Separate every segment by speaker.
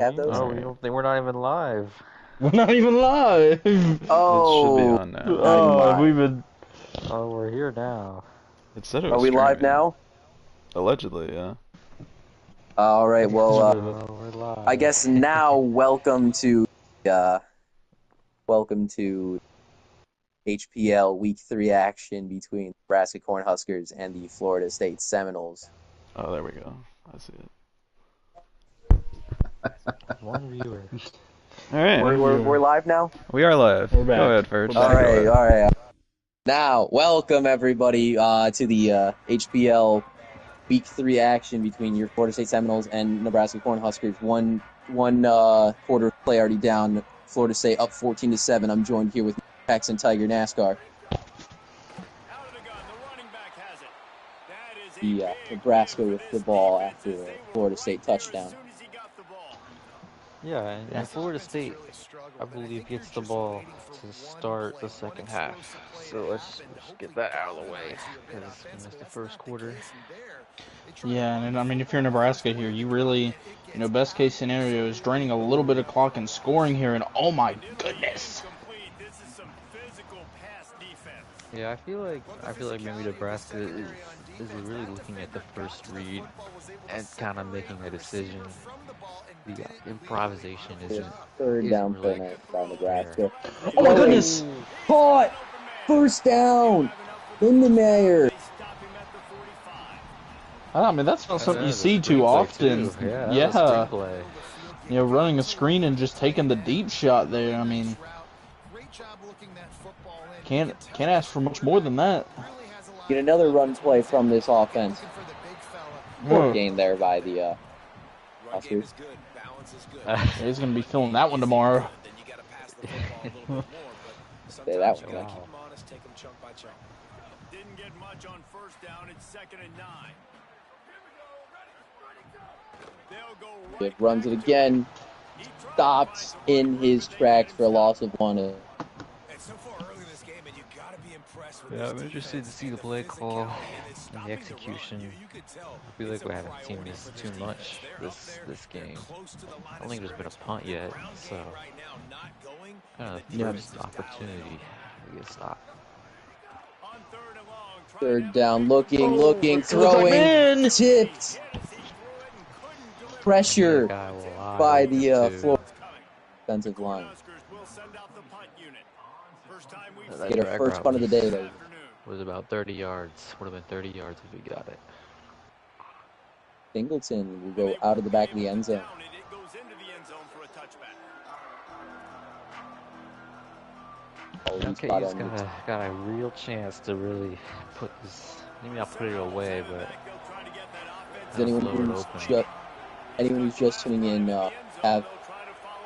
Speaker 1: have those?
Speaker 2: Oh, we're not even live.
Speaker 3: We're not even live.
Speaker 1: Oh,
Speaker 4: It should be on now.
Speaker 3: Oh, we've been.
Speaker 2: Oh, we're here now.
Speaker 4: It said it
Speaker 1: are
Speaker 4: was
Speaker 1: we live
Speaker 4: streaming.
Speaker 1: now?
Speaker 4: Allegedly, yeah.
Speaker 1: All right. Well,
Speaker 2: We're live.
Speaker 1: I guess now welcome to HPL Week 3 action between Nebraska Cornhuskers and the Florida State Seminoles.
Speaker 4: Oh, there we go. I see it.
Speaker 2: One viewer.
Speaker 4: All right.
Speaker 1: We're live now?
Speaker 4: We are live.
Speaker 3: We're back.
Speaker 4: Go ahead, Ferg.
Speaker 1: All right. Now, welcome everybody to the HPL Week 3 action between your Florida State Seminoles and Nebraska Cornhuskers. One quarter of play already down. Florida State up 14-7. I'm joined here with Paxton Tiger NASCAR. The Nebraska with the ball after the Florida State touchdown.
Speaker 2: Yeah, and Florida State, I believe, gets the ball to start the second half. So let's just get that out of the way, because we missed the first quarter.
Speaker 3: Yeah, and I mean, if you're Nebraska here, you really, best case scenario is draining a little bit of clock and scoring here, and oh my goodness.
Speaker 2: Yeah, I feel like maybe Nebraska is really looking at the first read and kind of making a decision. The improvisation isn't.
Speaker 1: Third down
Speaker 2: really
Speaker 1: play by Nebraska.
Speaker 3: Oh my goodness!
Speaker 1: Caught! First down! Lindenmayer.
Speaker 3: I mean, that's not something you see too often.
Speaker 2: Yeah. Play.
Speaker 3: Running a screen and just taking the deep shot there. I mean, can't ask for much more than that.
Speaker 1: Get another run play from this offense. Good gain there by the Huskers.
Speaker 3: He's going to be feeling that one tomorrow.
Speaker 1: Say that one.
Speaker 2: Wow.
Speaker 5: Didn't get much on first down. It's 2nd and 9.
Speaker 1: It runs it again. Stops in his tracks for a loss of 1.
Speaker 2: Yeah, I'm interested to see the play call and the execution. I feel like we haven't seen this too much this game. I don't think there's been a punt yet, so kind of the first opportunity to get stopped.
Speaker 1: Third down, looking, throwing, tipped. Pressure by the Florida defensive line. Get our first punt of the day, though.
Speaker 2: Was about 30 yards. Would have been 30 yards if we got it.
Speaker 1: Singleton will go out of the back of the end zone.
Speaker 2: Okay, he's got a real chance to really put this. Maybe not put it away, but
Speaker 1: anyone who's just tuning in have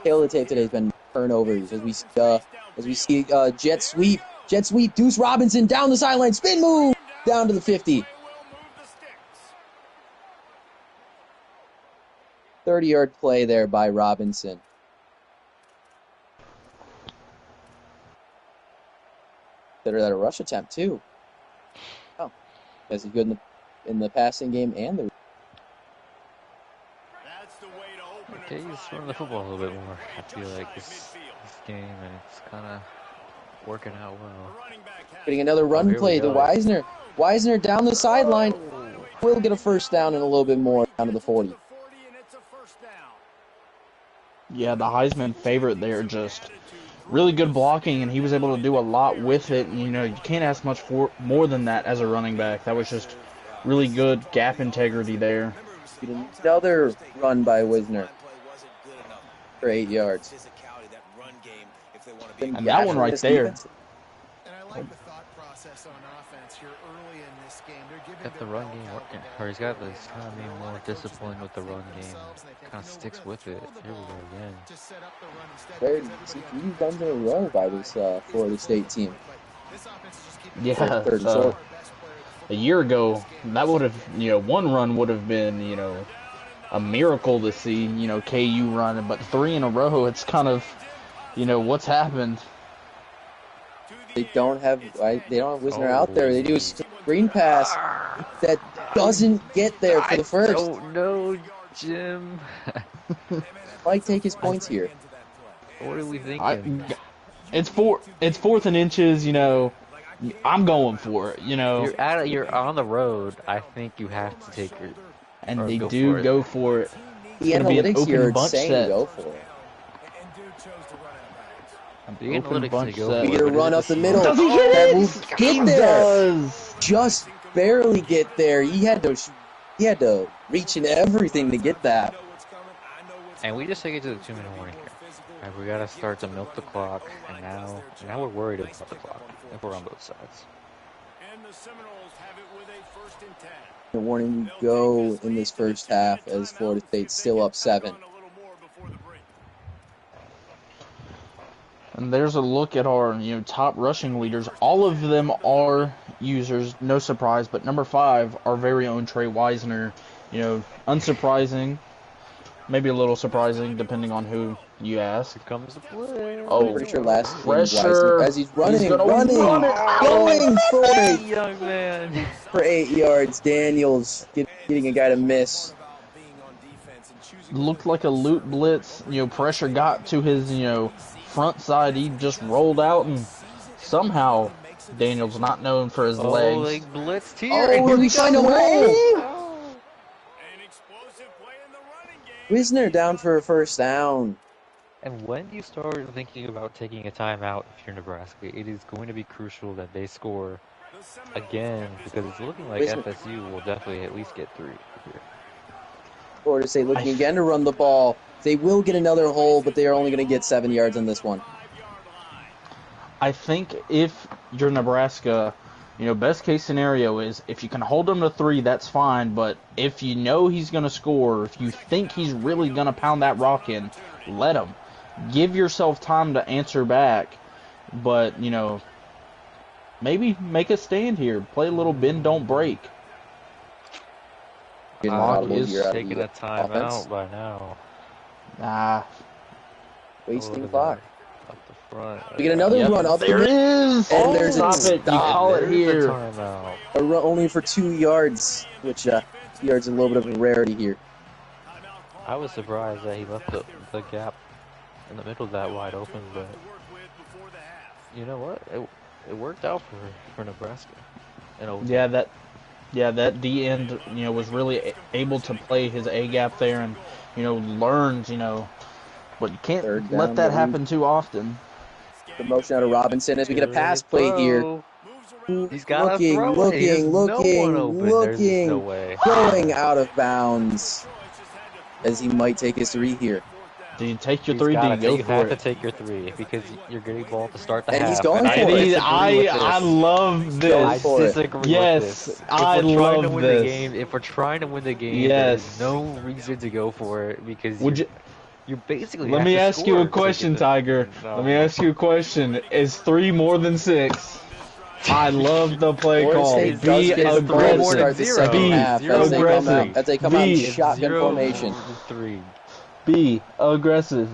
Speaker 1: tail of the tape today has been turnovers as we see jet sweep, Deuce Robinson down the sideline, spin move down to the 50. 30-yard play there by Robinson. Consider that a rush attempt too. Oh, because he's good in the passing game and the.
Speaker 2: Okay, he's throwing the football a little bit more. I feel like this game, and it's kind of working out well.
Speaker 1: Getting another run play to Wisner. Wisner down the sideline. Will get a first down and a little bit more down to the 40.
Speaker 3: Yeah, the Heisman favorite there, just really good blocking, and he was able to do a lot with it. You can't ask much more than that as a running back. That was just really good gap integrity there.
Speaker 1: Another run by Wisner for 8 yards.
Speaker 3: And that one right there.
Speaker 5: And I like the thought process on offense here early in this game. They're giving
Speaker 2: Got the run game working, or he's got this kind of being more disciplined with the run game. Kind of sticks with it. Here we go again.
Speaker 1: Third CPU runs in a row by this Florida State team.
Speaker 3: Yeah, a year ago, that would have, one run would have been, a miracle to see, KU run, but 3 in a row, it's kind of, what's happened.
Speaker 1: They don't have Wisner out there. They do a screen pass that doesn't get there for the first.
Speaker 2: No, Jim.
Speaker 1: Mike, take his points here.
Speaker 2: What are we thinking?
Speaker 3: It's 4th and inches. You know, I'm going for it. You know,
Speaker 2: You're on the road. I think you have to take your.
Speaker 3: and they do go for it.
Speaker 1: The
Speaker 3: It's gonna be an
Speaker 1: analytics here
Speaker 3: open
Speaker 1: are
Speaker 3: bunch
Speaker 1: saying
Speaker 3: set.
Speaker 1: go for it.
Speaker 2: The
Speaker 3: Open
Speaker 2: analytics
Speaker 3: bunch
Speaker 2: say go
Speaker 3: set.
Speaker 2: for
Speaker 1: We
Speaker 2: it,
Speaker 1: get a
Speaker 2: but
Speaker 1: run
Speaker 2: is
Speaker 1: up the
Speaker 2: it
Speaker 1: middle.
Speaker 3: Does he get
Speaker 1: That
Speaker 3: it?
Speaker 1: will
Speaker 3: He
Speaker 1: get there.
Speaker 3: does.
Speaker 1: Just barely get there. He had to reach in everything to get that.
Speaker 2: And we just take it to the 2-minute warning here. Right, we gotta start to milk the clock, and now we're worried about the clock. If we're on both sides.
Speaker 1: The warning we go in this first half as Florida State's still up 7.
Speaker 3: And there's a look at our, top rushing leaders. All of them are users, no surprise. But number 5, our very own Trey Wisner, unsurprising, maybe a little surprising depending on who you ask.
Speaker 2: Here comes the play.
Speaker 1: Oh, pretty sure last game
Speaker 3: Pressure.
Speaker 1: as he's running,
Speaker 3: He's gonna run it.
Speaker 1: going for it
Speaker 2: Young man.
Speaker 1: for 8 yards. Daniels getting a guy to miss.
Speaker 3: Looked like a loop blitz. Pressure got to his, front side. He just rolled out, and somehow Daniels not known for his legs.
Speaker 2: They blitzed here.
Speaker 1: Oh,
Speaker 2: and
Speaker 1: we find a hole.
Speaker 2: Oh.
Speaker 1: Wisner down for a first down.
Speaker 2: And when you start thinking about taking a timeout if you're Nebraska, it is going to be crucial that they score again, because it's looking like
Speaker 1: Wisner.
Speaker 2: FSU will definitely at least get 3 here.
Speaker 1: Florida State looking again to run the ball. They will get another hole, but they are only going to get 7 yards on this one.
Speaker 3: I think if you're Nebraska, best case scenario is if you can hold him to 3, that's fine. But if you know he's going to score, if you think he's really going to pound that rock in, let him. Give yourself time to answer back. But, maybe make a stand here. Play a little bend, don't break.
Speaker 1: Clock
Speaker 3: is
Speaker 2: Taking a timeout by now.
Speaker 1: Wasting
Speaker 2: Look at
Speaker 1: clock.
Speaker 2: that. Up the front.
Speaker 1: We get another run up
Speaker 3: There
Speaker 1: the
Speaker 3: it is!
Speaker 1: And there's a
Speaker 3: Stop it. You
Speaker 1: stop.
Speaker 3: call it
Speaker 2: There's the
Speaker 3: here.
Speaker 2: timeout.
Speaker 1: A run only for 2 yards, which 2 yards is a little bit of a rarity here.
Speaker 2: I was surprised that he left the gap in the middle that wide open, but you know what? It worked out for Nebraska.
Speaker 3: That D end, was really able to play his A gap there and, learned, but you can't
Speaker 1: Third
Speaker 3: let
Speaker 1: down,
Speaker 3: that
Speaker 1: but
Speaker 3: happen too often.
Speaker 1: The motion out of Robinson as we get a pass play here.
Speaker 2: He's got
Speaker 1: Looking,
Speaker 2: throw it.
Speaker 1: looking,
Speaker 2: There's no one open. There's
Speaker 1: looking,
Speaker 2: no way.
Speaker 1: going out of bounds as he might take his 3 here.
Speaker 3: Do you take your
Speaker 2: He's
Speaker 3: 3? Do you
Speaker 2: gotta
Speaker 3: go
Speaker 2: you
Speaker 3: for
Speaker 2: have to
Speaker 3: it?
Speaker 2: take your 3 because you're getting ball to start the
Speaker 1: And
Speaker 2: half.
Speaker 1: he's going
Speaker 2: I
Speaker 1: for it.
Speaker 2: disagree with
Speaker 3: I
Speaker 2: this.
Speaker 3: love this.
Speaker 2: I
Speaker 1: for it.
Speaker 2: disagree with
Speaker 3: Yes,
Speaker 2: this.
Speaker 3: I
Speaker 2: If we're trying to
Speaker 3: love
Speaker 2: win
Speaker 3: this.
Speaker 2: the game, if we're trying to win the game,
Speaker 3: Yes.
Speaker 2: there's no reason to go for it because
Speaker 3: Would
Speaker 2: you basically
Speaker 3: Let
Speaker 2: have
Speaker 3: me
Speaker 2: to
Speaker 3: ask you
Speaker 2: score
Speaker 3: a
Speaker 2: to
Speaker 3: question,
Speaker 2: get the-
Speaker 3: Tiger.
Speaker 2: No.
Speaker 3: Let me ask you a question. Is 3 more than 6? I love the play
Speaker 1: Florida
Speaker 3: call.
Speaker 1: State does
Speaker 3: Be
Speaker 1: get 3 to
Speaker 3: aggressive.
Speaker 1: start the second
Speaker 3: Be
Speaker 1: half as they come out in
Speaker 3: Be
Speaker 1: shotgun
Speaker 2: 0
Speaker 1: formation.
Speaker 2: to 3.
Speaker 3: Be aggressive.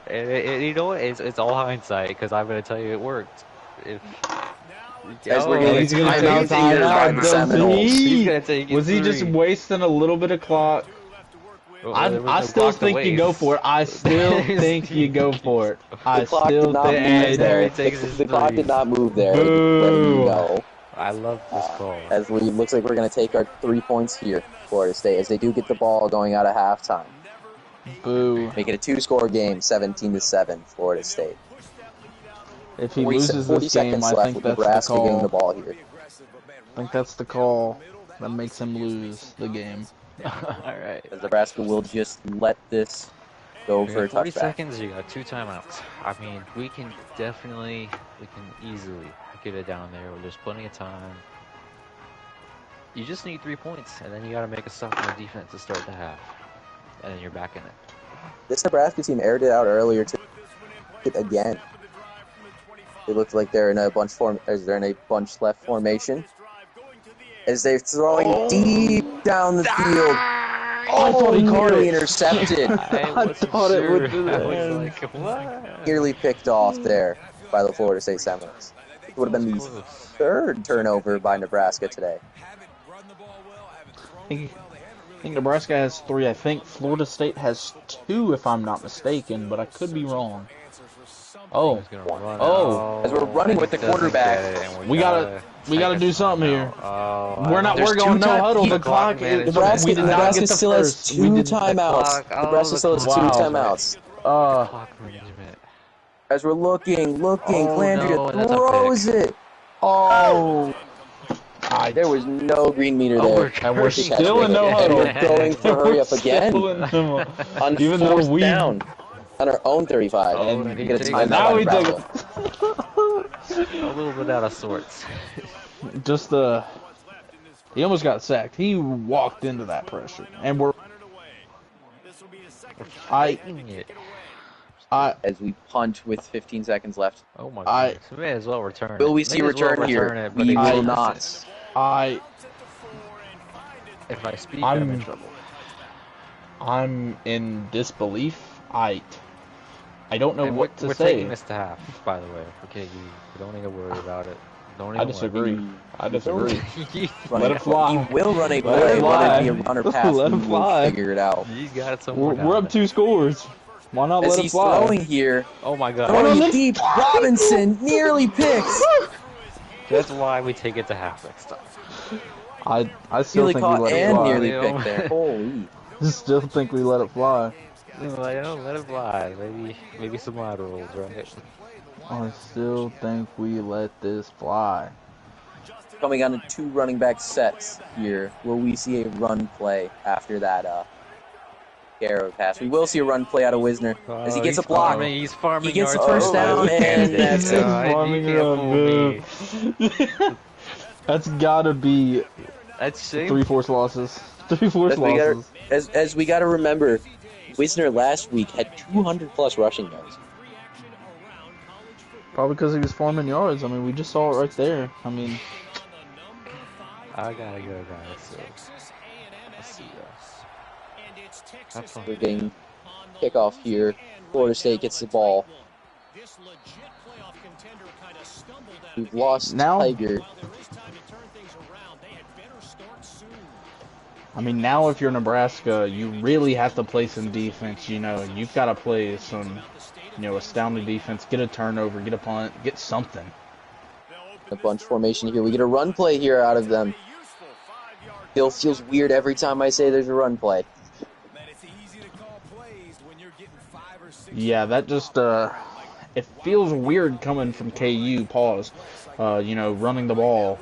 Speaker 2: And you know what? It's all hindsight because I'm gonna tell you it worked. If
Speaker 1: As we're getting
Speaker 3: He's gonna
Speaker 1: timeout
Speaker 3: take
Speaker 1: here by
Speaker 3: timeout,
Speaker 1: the
Speaker 3: does
Speaker 1: Seminoles.
Speaker 2: He's gonna take it
Speaker 3: Was he just
Speaker 2: 3.
Speaker 3: wasting a little bit of clock?
Speaker 2: Well,
Speaker 3: I
Speaker 2: there was no
Speaker 3: still
Speaker 2: clock to
Speaker 3: think you go
Speaker 2: waste.
Speaker 3: for it. I still think you go for it. I
Speaker 1: The clock
Speaker 3: still
Speaker 1: did not
Speaker 3: think.
Speaker 1: move there.
Speaker 2: He takes his
Speaker 1: The clock
Speaker 2: 3.
Speaker 1: did not move there.
Speaker 3: Boo.
Speaker 1: No.
Speaker 2: I love this call.
Speaker 1: As we looks like we're going to take our 3 points here, Florida State, as they do get the ball going out of halftime.
Speaker 3: Boo.
Speaker 1: Make it a 2-score game, 17-7, Florida State.
Speaker 3: If he
Speaker 1: 40
Speaker 3: loses
Speaker 1: 40
Speaker 3: this game,
Speaker 1: seconds
Speaker 3: I
Speaker 1: left
Speaker 3: think
Speaker 1: with
Speaker 3: that's the
Speaker 1: Nebraska getting the
Speaker 3: call.
Speaker 1: ball here.
Speaker 3: I think that's the call that makes him lose the game.
Speaker 2: Alright.
Speaker 1: As Nebraska will just let this go for a
Speaker 2: 40
Speaker 1: touchback.
Speaker 2: seconds, you got 2 timeouts. I mean, we can easily get it down there. There's plenty of time. You just need 3 points, and then you got to make a stop on the defense to start the half. And then you're back in it.
Speaker 1: This Nebraska team aired it out earlier to it again. It looks like they're in a bunch left formation. As they're throwing deep down the field.
Speaker 3: I thought he caught
Speaker 1: nearly
Speaker 3: it.
Speaker 1: intercepted.
Speaker 2: I
Speaker 3: thought it would do
Speaker 2: I
Speaker 3: that.
Speaker 2: was like, what?
Speaker 1: Nearly picked off there by the Florida State Seminoles. It would have been the
Speaker 3: Oh.
Speaker 1: 3rd turnover by Nebraska today.
Speaker 3: He think Nebraska has 3. I think Florida State has 2, if I'm not mistaken, but I could be wrong. Oh,
Speaker 2: He's gonna run.
Speaker 3: oh,
Speaker 1: As we're running with the
Speaker 2: Doesn't
Speaker 1: quarterback.
Speaker 2: get it, and
Speaker 3: we gotta
Speaker 2: take a
Speaker 3: do something here.
Speaker 2: timeout. Oh,
Speaker 3: We're
Speaker 1: There's
Speaker 3: going
Speaker 1: two
Speaker 3: no
Speaker 1: time-
Speaker 3: huddle.
Speaker 1: he-
Speaker 3: The clock is.
Speaker 1: Nebraska,
Speaker 3: We did not
Speaker 1: Nebraska
Speaker 3: get the
Speaker 1: still has
Speaker 3: first.
Speaker 1: 2
Speaker 3: We did
Speaker 1: timeouts.
Speaker 2: clock. Oh,
Speaker 1: Nebraska
Speaker 2: the
Speaker 1: still has 2
Speaker 3: clock.
Speaker 1: timeouts.
Speaker 2: clock management.
Speaker 1: As we're looking,
Speaker 2: Oh,
Speaker 1: Landria
Speaker 2: no, that's a
Speaker 1: throws
Speaker 2: pick.
Speaker 1: it. Oh, there was no green meter there.
Speaker 3: And we're still in no
Speaker 1: And
Speaker 3: huddle.
Speaker 1: we're going for hurry up again. On
Speaker 3: Even though
Speaker 1: 4th
Speaker 3: we
Speaker 1: down. On our own 35.
Speaker 2: Oh,
Speaker 1: and
Speaker 2: and
Speaker 1: we
Speaker 2: he
Speaker 1: get a
Speaker 2: takes
Speaker 1: timeout
Speaker 2: it.
Speaker 3: Now
Speaker 1: by
Speaker 3: we take
Speaker 1: Nebraska.
Speaker 2: A little bit out of sorts.
Speaker 3: Just he almost got sacked. He walked into that pressure, and
Speaker 1: As we punt with 15 seconds left.
Speaker 2: Oh my goodness. We may as well return
Speaker 1: Will
Speaker 2: it.
Speaker 1: we see
Speaker 2: May as well
Speaker 1: return here?
Speaker 2: return it, but
Speaker 1: We
Speaker 2: it
Speaker 1: will
Speaker 2: doesn't.
Speaker 1: not.
Speaker 2: If I speak, I'm in trouble.
Speaker 3: I'm in disbelief. I don't know
Speaker 2: And
Speaker 3: what to
Speaker 2: we're
Speaker 3: say.
Speaker 2: taking this to half, by the way. Okay, you don't need to worry about it. Don't even
Speaker 3: I disagree. I disagree.
Speaker 2: worry.
Speaker 3: Let it fly.
Speaker 1: He will run a
Speaker 3: Let
Speaker 1: play,
Speaker 3: it
Speaker 1: whether it be a
Speaker 3: fly.
Speaker 1: run or pass.
Speaker 3: Let it
Speaker 1: we will
Speaker 3: fly.
Speaker 1: figure it out.
Speaker 2: You got it somewhere.
Speaker 3: We're up 2 scores. Why not
Speaker 1: As
Speaker 3: let it
Speaker 1: he's
Speaker 3: fly?
Speaker 1: throwing here,
Speaker 2: Oh my god.
Speaker 1: throwing deep, Robinson nearly picks.
Speaker 2: That's why we take it to half next time.
Speaker 3: I still
Speaker 1: Nearly
Speaker 3: think
Speaker 1: caught
Speaker 3: we let it
Speaker 1: and
Speaker 3: fly.
Speaker 1: nearly
Speaker 2: Yeah.
Speaker 1: picked there. Holy.
Speaker 3: Still think we let it fly.
Speaker 2: Like, oh, let it fly. Maybe some laterals, right?
Speaker 3: I still think we let this fly.
Speaker 1: Coming on to 2 running back sets here. Will we see a run play after that arrow pass? We will see a run play out of Wisner as he gets a block.
Speaker 2: He's farming
Speaker 1: He gets the
Speaker 2: yards.
Speaker 1: first down, and that's it.
Speaker 2: You can't fool me.
Speaker 3: That's gotta be
Speaker 2: That's shame.
Speaker 3: 3/4 losses. 3/4
Speaker 1: As we gotta-
Speaker 3: losses.
Speaker 1: As we got to remember, Wisner last week had 200+ rushing yards.
Speaker 3: Probably because he was farming yards. I mean, we just saw it right there. I mean,
Speaker 2: I gotta go, guys. So, let's see this.
Speaker 1: We're getting kickoff here. Florida State gets the ball. We've lost
Speaker 3: Now-
Speaker 1: Tiger.
Speaker 3: I mean, now if you're Nebraska, you really have to play some defense. You know, you've got to play some, astounding defense. Get a turnover, get a punt, get something.
Speaker 1: A bunch formation here. We get a run play here out of them. Still feels weird every time I say there's a run play.
Speaker 3: Yeah, that just it feels weird coming from KU. Pause. Running the ball.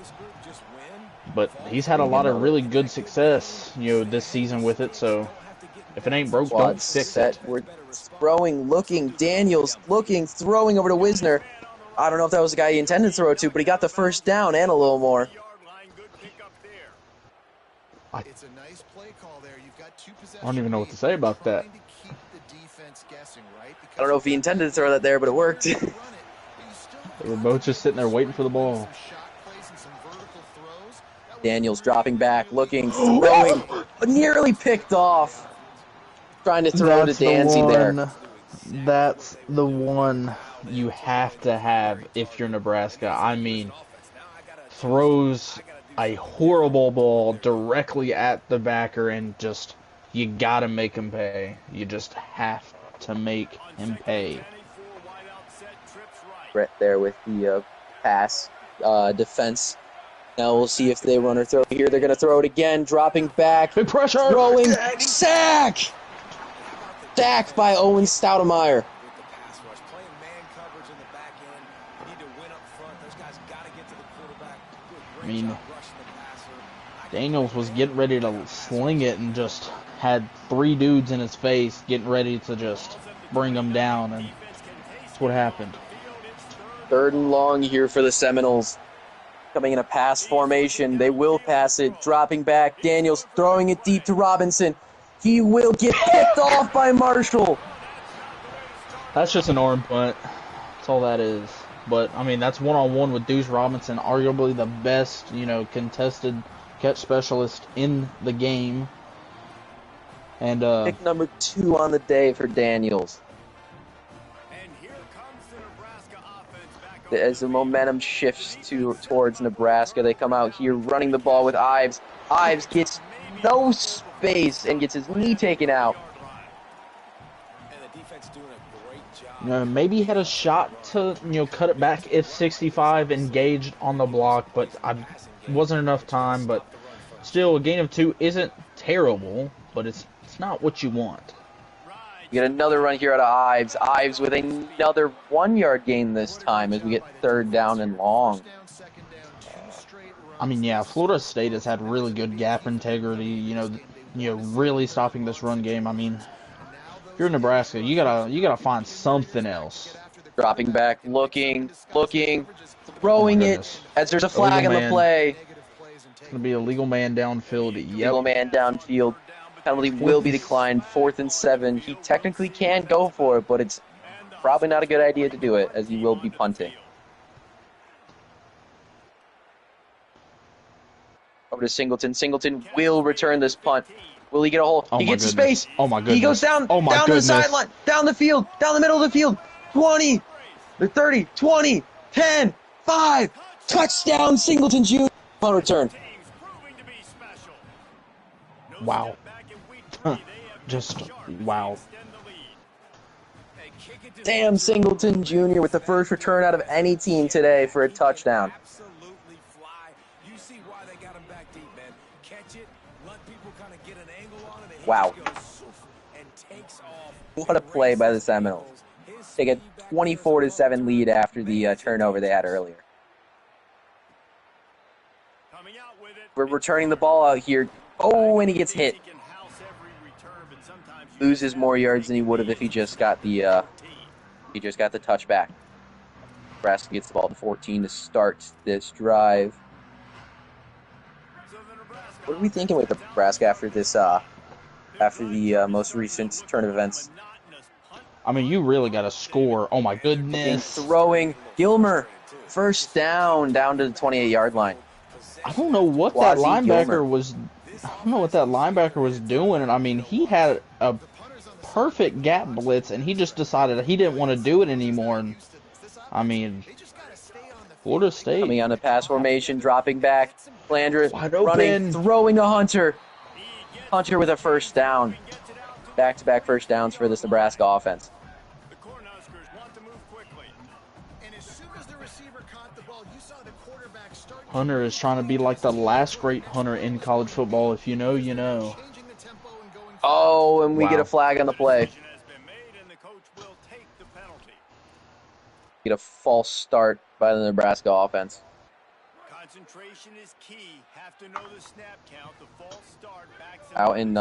Speaker 3: But he's had a lot of really good success, this season with it. So if it ain't broke, don't fix it.
Speaker 1: We're throwing, looking, Daniels looking, throwing over to Wisner. I don't know if that was the guy he intended to throw to, but he got the first down and a little more.
Speaker 3: I don't even know what to say about that.
Speaker 1: I don't know if he intended to throw that there, but it worked.
Speaker 3: They were both just sitting there waiting for the ball.
Speaker 1: Daniels dropping back, looking, throwing, nearly picked off. Trying to throw to Danzy there.
Speaker 3: That's the one you have to have if you're Nebraska. I mean, throws a horrible ball directly at the backer and just, you gotta make him pay. You just have to make him pay.
Speaker 1: Brett there with the pass defense. Now we'll see if they run or throw here. They're going to throw it again, dropping back.
Speaker 3: Big pressure!
Speaker 1: Throwing. Sack! Sacked by Owen Stoudemire.
Speaker 3: I mean, Daniels was getting ready to sling it and just had 3 dudes in his face getting ready to just bring him down, and that's what happened.
Speaker 1: 3rd and long here for the Seminoles. Coming in a pass formation. They will pass it. Dropping back. Daniels throwing it deep to Robinson. He will get picked off by Marshall.
Speaker 3: That's just an arm punt. That's all that is. But, I mean, that's one-on-one with Deuce Robinson, arguably the best, contested catch specialist in the game. And,
Speaker 1: Pick number 2 on the day for Daniels. As the momentum shifts towards Nebraska, they come out here running the ball with Ives. Ives gets no space and gets his knee taken out.
Speaker 3: Maybe he had a shot to, cut it back if 65 engaged on the block, but wasn't enough time. But still, a gain of 2 isn't terrible, but it's not what you want.
Speaker 1: We get another run here out of Ives. Ives with another 1-yard gain this time as we get 3rd down and long.
Speaker 3: I mean, yeah, Florida State has had really good gap integrity, really stopping this run game. I mean, if you're Nebraska, you gotta find something else.
Speaker 1: Dropping back, looking, throwing it as there's a flag on the play.
Speaker 3: It's gonna be a legal man downfield. Yep.
Speaker 1: Legal man downfield. Penalty will be declined. 4th and 7. He technically can go for it, but it's probably not a good idea to do it, as he will be punting. Over to Singleton. Singleton will return this punt. Will he get a hole? He gets space.
Speaker 3: Oh my goodness.
Speaker 1: He goes down, down to the sideline, down the field, down the middle of the field. 20, 30, 20, 10, 5. Touchdown, Singleton Jr. Punt return.
Speaker 3: Wow. Just wow.
Speaker 1: Damn, Singleton Jr. with the first return out of any team today for a touchdown. Wow. What a play by the Seminoles. Take a 24-7 lead after the turnover they had earlier. We're returning the ball out here. Oh, and he gets hit. Loses more yards than he would have if he just got the touchback. Nebraska gets the ball to 14 to start this drive. What are we thinking with Nebraska after this? After the most recent turn of events?
Speaker 3: I mean, you really got to score. Oh my goodness!
Speaker 1: Throwing Gilmer, first down to the 28-yard line.
Speaker 3: I don't know what that linebacker was. I don't know what that linebacker was doing. And I mean, he had a perfect gap blitz, and he just decided he didn't want to do it anymore. And I mean, Florida State
Speaker 1: coming on the pass formation, dropping back. Flandre
Speaker 3: open.
Speaker 1: running, throwing to Hunter. Hunter with a first down. Back-to-back first downs for this Nebraska offense.
Speaker 3: Hunter is trying to be like the last great Hunter in college football. If you know, you know.
Speaker 1: Oh, and we get a flag on the play. Get a false start by the Nebraska offense. Concentration is key. Have to know the snap count. The false start out in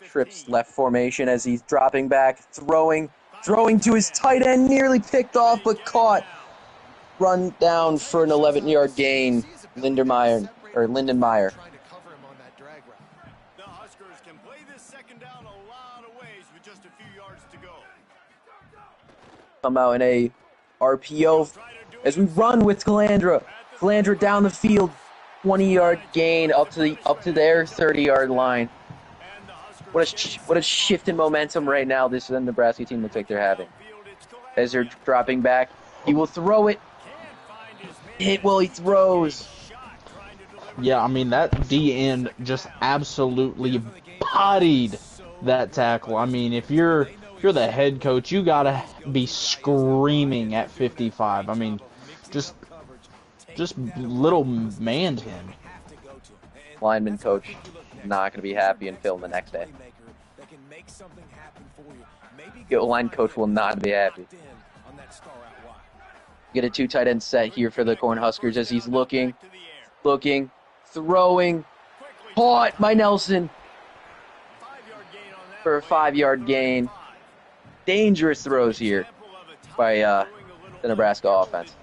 Speaker 1: trips left formation as he's dropping back, throwing to his tight end, nearly picked off but caught. Run down for an 11-yard gain. Lindenmeyer.
Speaker 5: The Huskers can play this second down a lot of ways with just a few yards to go.
Speaker 1: Come out in a RPO as we run with Calandra. Calandra down the field, 20-yard gain up to their 30-yard line. What a shift in momentum right now this Nebraska team looks like they're having. As they're dropping back, he will throw it. Hit while he throws.
Speaker 3: Yeah, I mean, that D-end just absolutely bodied that tackle. I mean, if you're the head coach, you gotta be screaming at 55. I mean, just little manned him.
Speaker 1: Lineman coach not going to be happy in film the next day. Line coach will not be happy. Get a 2 tight end set here for the Cornhuskers as he's looking, throwing, caught by Nelson for a 5-yard gain. Dangerous throws here by the Nebraska offense.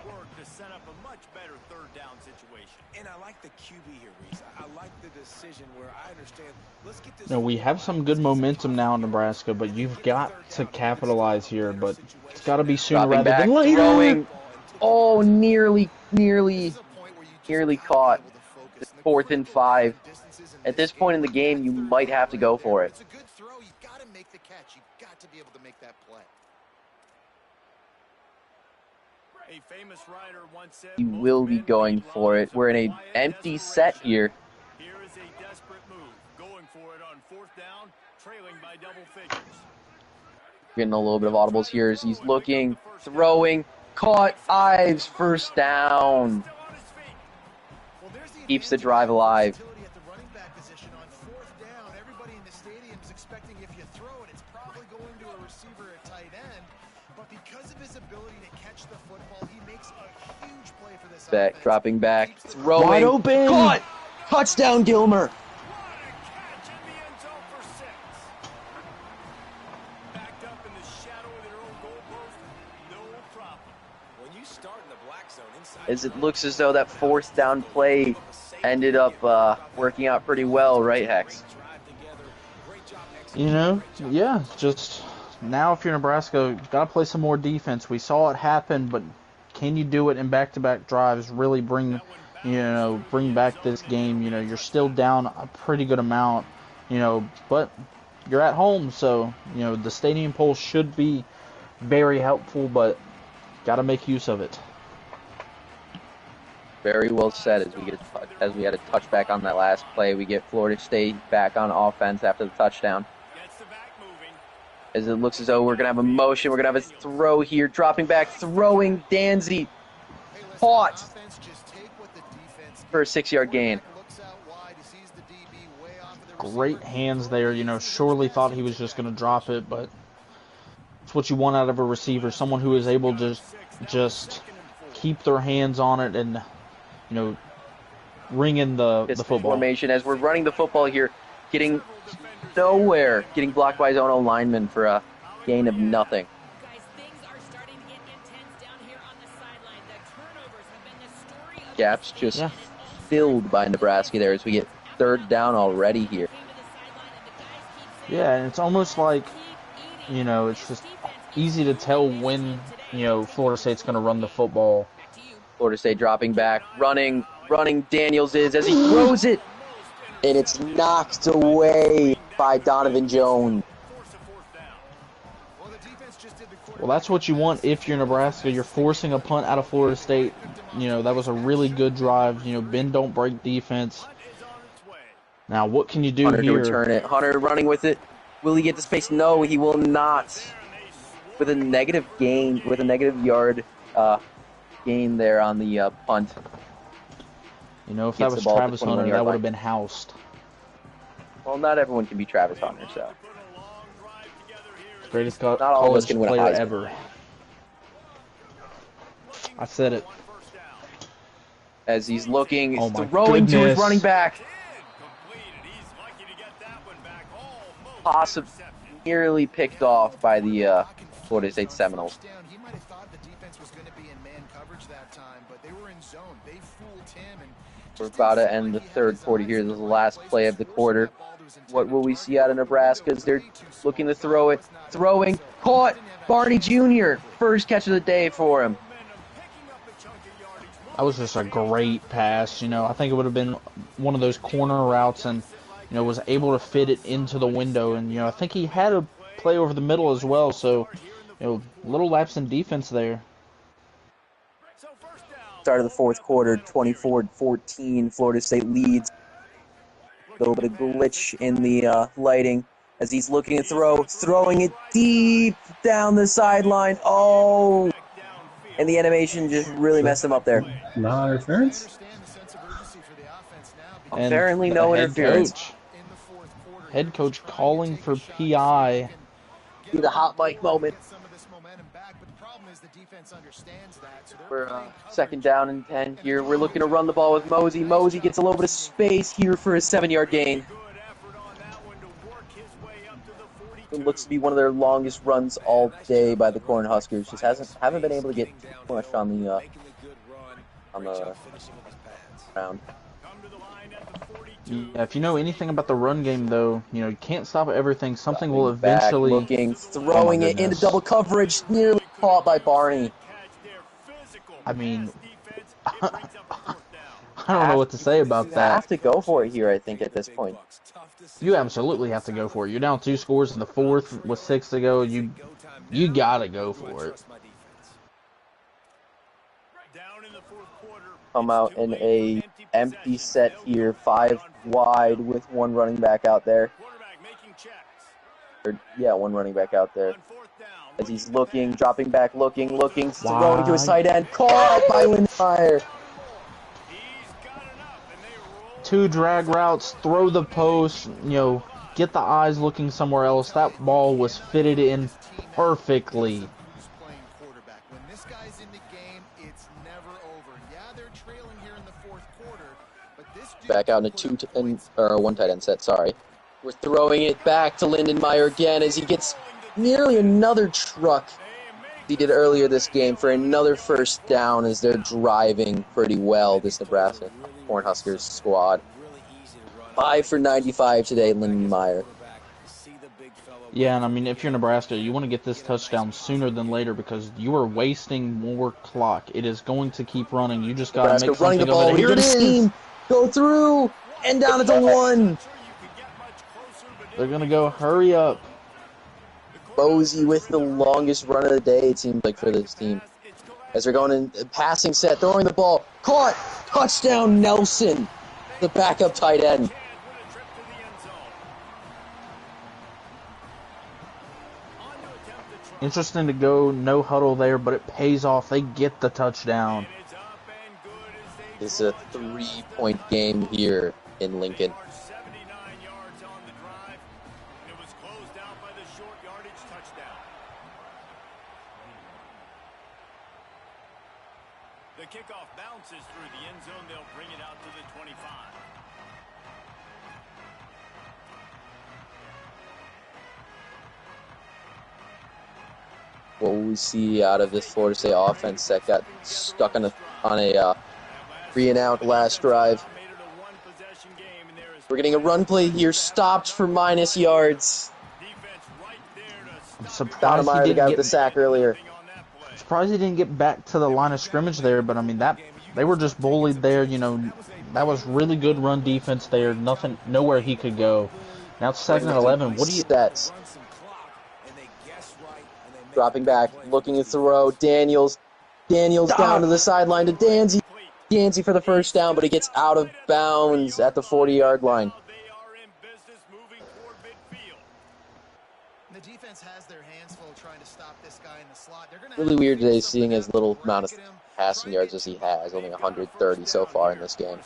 Speaker 3: No, we have some good momentum now in Nebraska, but you've got to capitalize here. But it's got to be sooner rather than later.
Speaker 1: Throwing. Oh, nearly caught. 4th and 5. At this point in the game, you might have to go for it. You will be going for it. We're in an empty set here. Getting a little bit of audibles here as he's looking, throwing, caught, Ives, first down. Keeps the drive alive. Back, dropping back, throwing,
Speaker 3: wide open,
Speaker 1: caught, touchdown Gilmer. As it looks as though that fourth down play ended up working out pretty well, right, Hex?
Speaker 3: You know, yeah, just now if you're Nebraska, you've got to play some more defense. We saw it happen, but can you do it in back-to-back drives, really bring back this game? You know, you're still down a pretty good amount, but you're at home, so, the stadium poll should be very helpful, but got to make use of it.
Speaker 1: Very well said. As we had a touchback on that last play, we get Florida State back on offense after the touchdown. As it looks as though we're going to have a motion, we're going to have a throw here, dropping back, throwing, Danzy, caught for a 6-yard gain.
Speaker 3: Great hands there, surely thought he was just going to drop it, but it's what you want out of a receiver, someone who is able to just keep their hands on it and, ring in the football.
Speaker 1: Formation as we're running the football here, getting nowhere, getting blocked by his own lineman for a gain of nothing. Gaps just filled by Nebraska there as we get third down already here.
Speaker 3: Yeah, and it's almost like, it's just easy to tell when, Florida State's going to run the football.
Speaker 1: Florida State dropping back, running Daniels is as he throws it, and it's knocked away by Donovan Jones.
Speaker 3: Well, that's what you want if you're Nebraska. You're forcing a punt out of Florida State. That was a really good drive. Bend don't break defense. Now, what can you do
Speaker 1: Hunter
Speaker 3: here?
Speaker 1: To return it. Hunter running with it. Will he get the space? No, he will not. With a negative gain, with a negative yard gain there on the punt.
Speaker 3: If that was Travis Hunter, that would have been housed.
Speaker 1: Well, not everyone can be Travis Hunter, so.
Speaker 3: Greatest
Speaker 1: not all of us
Speaker 3: college
Speaker 1: can win
Speaker 3: player
Speaker 1: a Heisman.
Speaker 3: ever. I said it.
Speaker 1: As he's looking,
Speaker 3: Oh my
Speaker 1: throwing to his
Speaker 3: goodness.
Speaker 1: running back. Possibly nearly picked off by the Florida State Seminoles. We're about to end the third quarter here. This is the last play of the quarter. What will we see out of Nebraska as they're looking to throw it? Throwing, caught, Barney Jr., first catch of the day for him.
Speaker 3: That was just a great pass. I think it would have been one of those corner routes and, was able to fit it into the window. And, I think he had a play over the middle as well. So, little lapse in defense there.
Speaker 1: Start of the fourth quarter, 24-14, Florida State leads. A little bit of glitch in the lighting as he's looking to throw, throwing it deep down the sideline. Oh! And the animation just really messed him up there.
Speaker 6: Non-interference?
Speaker 1: Apparently no interference.
Speaker 3: Head coach calling for PI.
Speaker 1: The hot mic moment. We're second down and 10 here. We're looking to run the ball with Mosey. Mosey gets a little bit of space here for a 7-yard gain. It looks to be one of their longest runs all day by the Cornhuskers. Just haven't been able to get too much on the ground.
Speaker 3: Yeah, if you know anything about the run game, though, you can't stop at everything. Something will eventually...
Speaker 1: Back, looking, throwing it into double coverage, nearly caught by Barney.
Speaker 3: I mean, I don't know what to say about that.
Speaker 1: You have to go for it here, I think, at this point.
Speaker 3: You absolutely have to go for it. You're down 2 scores in the fourth with 6 to go. You gotta go for it.
Speaker 1: come out in a empty set here, 5 wide with one running back out there. One running back out there. As he's looking, dropping back, looking, throwing to his tight end. Caught by Lindenmeyer.
Speaker 3: 2 drag routes, throw the post, get the eyes looking somewhere else. That ball was fitted in perfectly.
Speaker 5: When this guy's in the game, it's never over. Yeah, they're trailing here in the fourth quarter, but this
Speaker 1: back out in a 1 tight end set, sorry. We're throwing it back to Lindenmeyer again as he gets nearly another truck he did earlier this game for another first down as they're driving pretty well, this Nebraska Cornhuskers squad. 5 for 95 today, Lindenmeyer.
Speaker 3: Yeah, and I mean, if you're Nebraska, you want to get this touchdown sooner than later because you are wasting more clock. It is going to keep running. You just got to make something
Speaker 1: running the ball.
Speaker 3: of it. Here it is.
Speaker 1: Go through and down at the 1.
Speaker 3: They're going to go hurry up.
Speaker 1: Bozy with the longest run of the day, it seems like, for this team. As they're going in passing set, throwing the ball. Caught! Touchdown, Nelson, the backup tight end.
Speaker 3: Interesting to go no huddle there, but it pays off. They get the touchdown.
Speaker 1: It's a 3-point game here in Lincoln.
Speaker 6: The kickoff bounces through the end zone. They'll bring it out to the 25.
Speaker 1: What will we see out of this Florida State offense that got stuck on a 3-and-out last drive? We're getting a run play here, stopped for minus yards.
Speaker 3: I'm surprised he
Speaker 1: the
Speaker 3: didn't
Speaker 1: guy
Speaker 3: get
Speaker 1: with the sack earlier.
Speaker 3: Surprised he didn't get back to the line of scrimmage there, but I mean they were just bullied there. That was really good run defense there. Nowhere he could go. Now it's 2nd and 11. What do you?
Speaker 1: Stats. Dropping back, looking to throw. Daniels down to the sideline to Danzy. Danzy for the first down, but he gets out of bounds at the 40-yard line.
Speaker 5: The defense has their hands full trying to stop this guy in the slot.
Speaker 1: Really weird today seeing as little amount of passing yards as he has, only 130 so far in this game.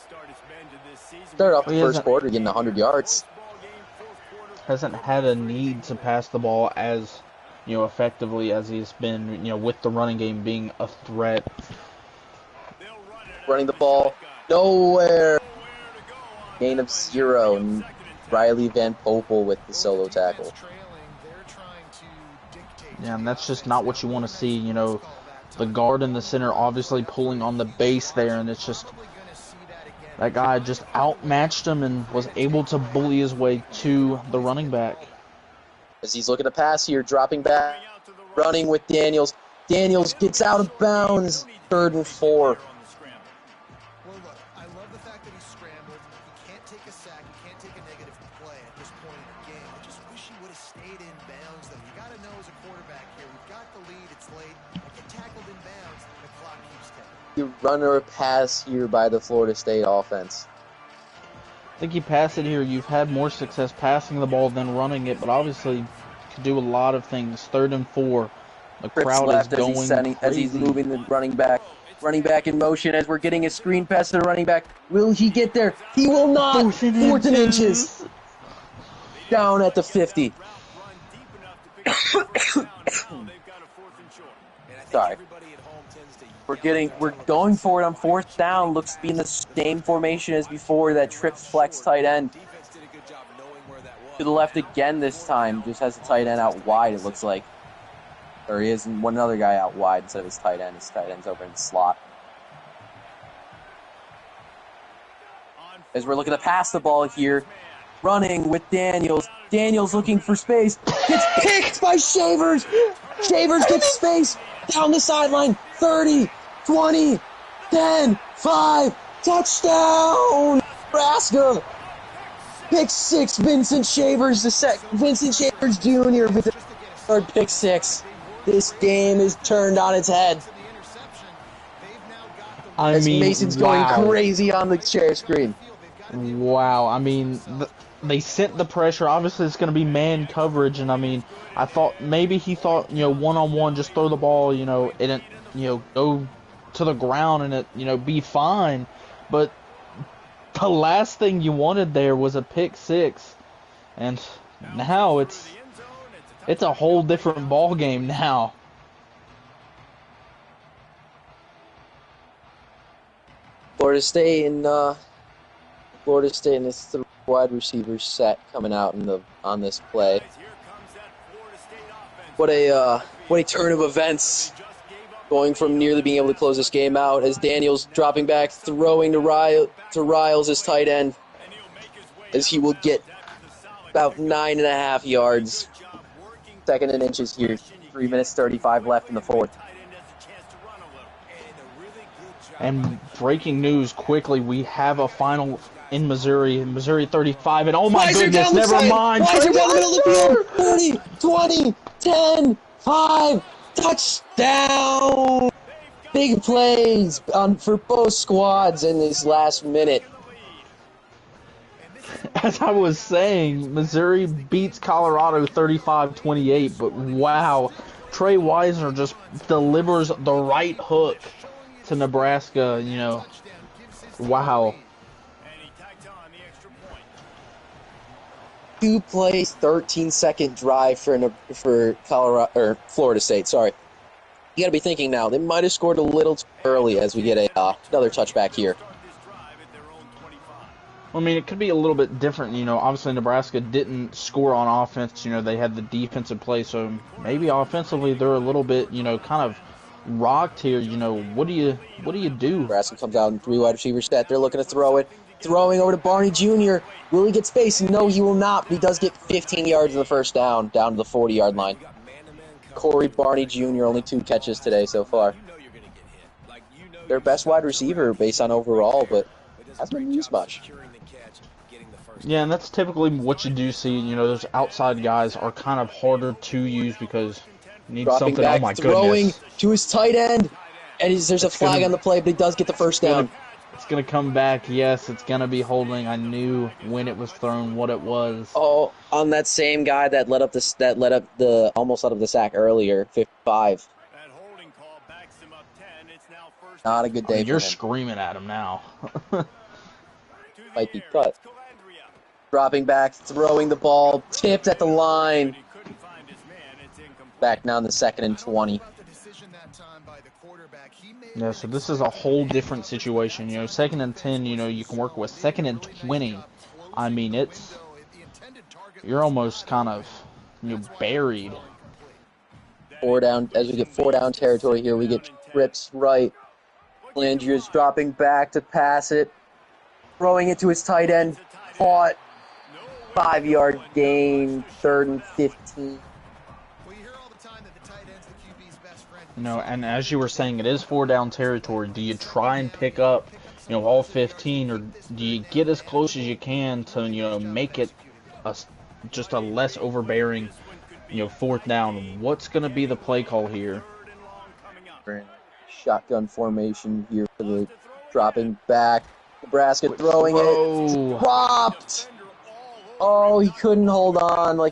Speaker 1: Started off the first quarter getting 100 yards.
Speaker 3: Hasn't had a need to pass the ball as effectively as he's been, with the running game being a threat.
Speaker 1: Running the ball nowhere. Gain of 0. And Riley Van Poppel with the solo tackle.
Speaker 3: Yeah, and that's just not what you want to see. The guard in the center obviously pulling on the base there, and it's just that guy just outmatched him and was able to bully his way to the running back.
Speaker 1: As he's looking to pass here, dropping back, running with Daniels. Daniels gets out of bounds, 3rd and 4.
Speaker 5: Well, look, I love the fact that he scrambled. He can't take a sack. He can't take a negative play at this point in the game. I just wish he would have stayed in bounds, though. You got to know as a quarterback here, we've got the lead. It's late. I get tackled in bounds. The clock keeps ticking.
Speaker 1: The run or a pass here by the Florida State offense.
Speaker 3: I think you pass it here. You've had more success passing the ball than running it, but obviously you can do a lot of things. 3rd and 4. The crowd is going
Speaker 1: as he's moving the running back. Running back in motion as we're getting a screen pass to the running back. Will he get there? He will not. 4th and inches. Down at the 50. Sorry. We're going for it on 4th down. Looks to be in the same formation as before. That trips flex tight end. To the left again this time. Just has the tight end out wide, it looks like. Or he has one other guy out wide instead of his tight end. His tight end's over in the slot. As we're looking to pass the ball here. Running with Daniels. Daniels looking for space. Gets picked by Shavers. Shavers gets space. Down the sideline. 30, 20, 10, 5. Touchdown! Nebraska! Pick 6. Vincent Shavers Vincent Shavers Jr. with the 3rd pick 6. This game is turned on its head.
Speaker 3: I
Speaker 1: As
Speaker 3: mean,
Speaker 1: Mason's
Speaker 3: wow.
Speaker 1: going crazy on the share screen.
Speaker 3: Wow. I mean, they sent the pressure. Obviously, it's going to be man coverage, and I mean, I thought maybe he thought, one-on-one, just throw the ball, and it, go to the ground and it, be fine. But the last thing you wanted there was a pick six, and now it's a whole different ball game now.
Speaker 1: Florida State and this three wide receiver set coming out on this play. What a turn of events, going from nearly being able to close this game out as Daniels dropping back, throwing to Riles, his tight end, as he will get about 9.5 yards. 2nd and inches here. 3 minutes 35 left in the fourth.
Speaker 3: And breaking news quickly, we have a final in Missouri 35, and oh my goodness, never mind.
Speaker 1: Weiser down the middle of the field. 40, 20, 10, 5, touchdown. Big plays for both squads in this last minute.
Speaker 3: As I was saying, Missouri beats Colorado 35-28, but wow, Trey Weiser just delivers the right hook to Nebraska, wow.
Speaker 1: 2 plays, 13-second drive for Colorado or Florida State. Sorry, you got to be thinking now they might have scored a little too early as we get another touchback here.
Speaker 3: I mean, it could be a little bit different, obviously Nebraska didn't score on offense, they had the defensive play, so maybe offensively they're a little bit, kind of rocked here. What do you do?
Speaker 1: Nebraska comes out in 3 wide receiver set. They're looking to throw it. Throwing over to Barney Jr. Will he get space? No, he will not. But he does get 15 yards in the first down to the 40-yard line. Corey Barney Jr. only 2 catches today so far. Their best wide receiver based on overall, but hasn't been used much.
Speaker 3: Yeah, and that's typically what you do see. Those outside guys are kind of harder to use because you need
Speaker 1: Dropping
Speaker 3: something.
Speaker 1: back,
Speaker 3: Oh my
Speaker 1: throwing
Speaker 3: goodness!
Speaker 1: To his tight end, and there's a flag on the play, but he does get the first down.
Speaker 3: It's gonna come back. Yes, it's gonna be holding. I knew when it was thrown what it was.
Speaker 1: Oh, on that same guy that led up the almost out of the sack earlier, 55. Not a good day.
Speaker 3: You're screaming at him now.
Speaker 1: Might be cut. Dropping back, throwing the ball, tipped at the line. Back now in the 2nd and 20.
Speaker 3: Yeah, so this is a whole different situation. 2nd and 10, you can work with. 2nd and 20. I mean, you're almost kind of, buried.
Speaker 1: 4 down, as we get 4 down territory here, we get trips right. Landry dropping back to pass it. Throwing it to his tight end. Caught. 5-yard gain. 3rd and 15.
Speaker 3: And as you were saying, it is 4 down territory. Do you try and pick up, all 15, or do you get as close as you can to, make it just a less overbearing, 4th down? What's going to be the play call here?
Speaker 1: Shotgun formation here for the dropping back. Nebraska throwing it. Dropped. Oh, he couldn't hold on.